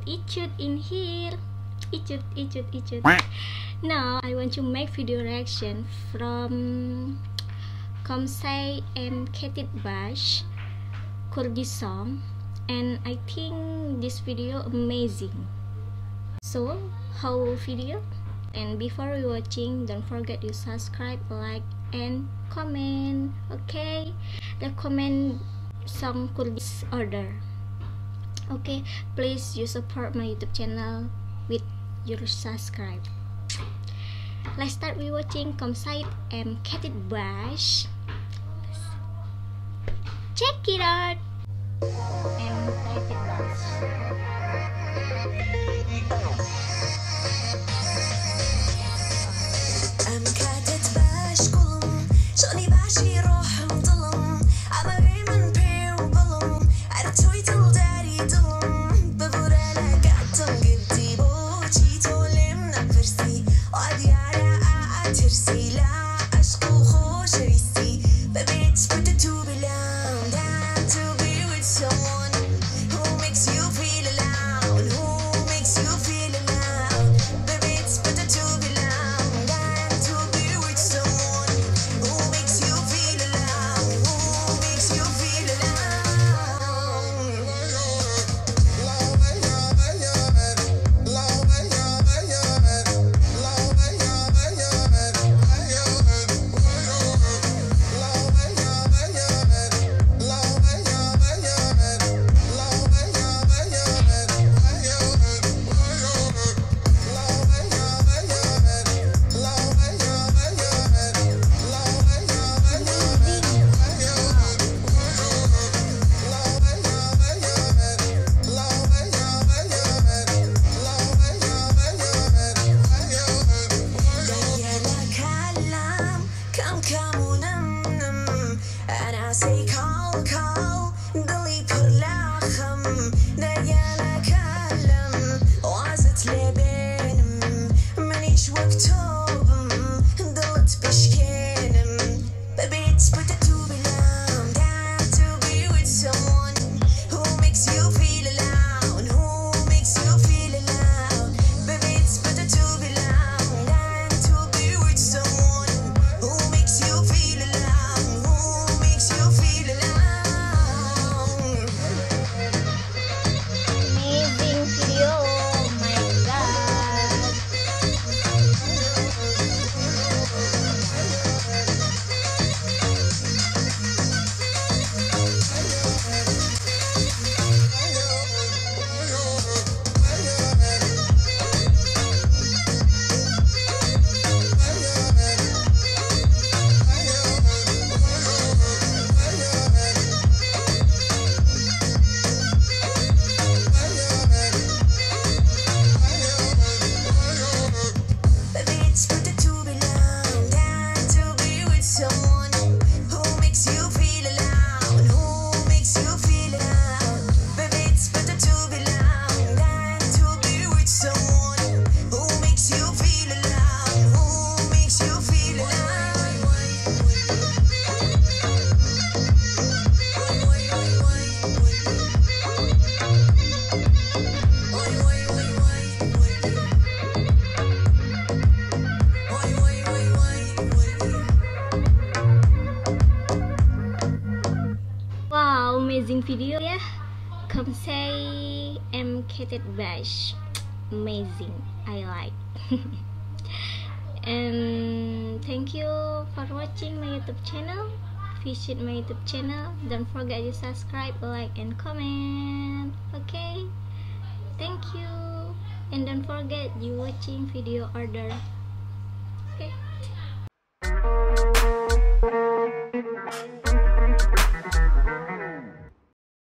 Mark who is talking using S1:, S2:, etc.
S1: Ichut in here. Ichut. Now I want to make video reaction from Komsay and Katit Bash Kurdish song, and I think this video amazing. So how video? And before you watching, don't forget to subscribe, like, and comment. Okay, recommend song Kurdish order. Okay, please you support my YouTube channel with your subscribe. Let's start with watching Komsay and Katit Bash. Check it out. And Katit Bash. Amazing video ya, Komsay and Katit Bash, amazing, I like. And thank you for watching my YouTube channel. Visit my YouTube channel, don't forget to subscribe, like, and comment. Okay, thank you, and don't forget you watching video order.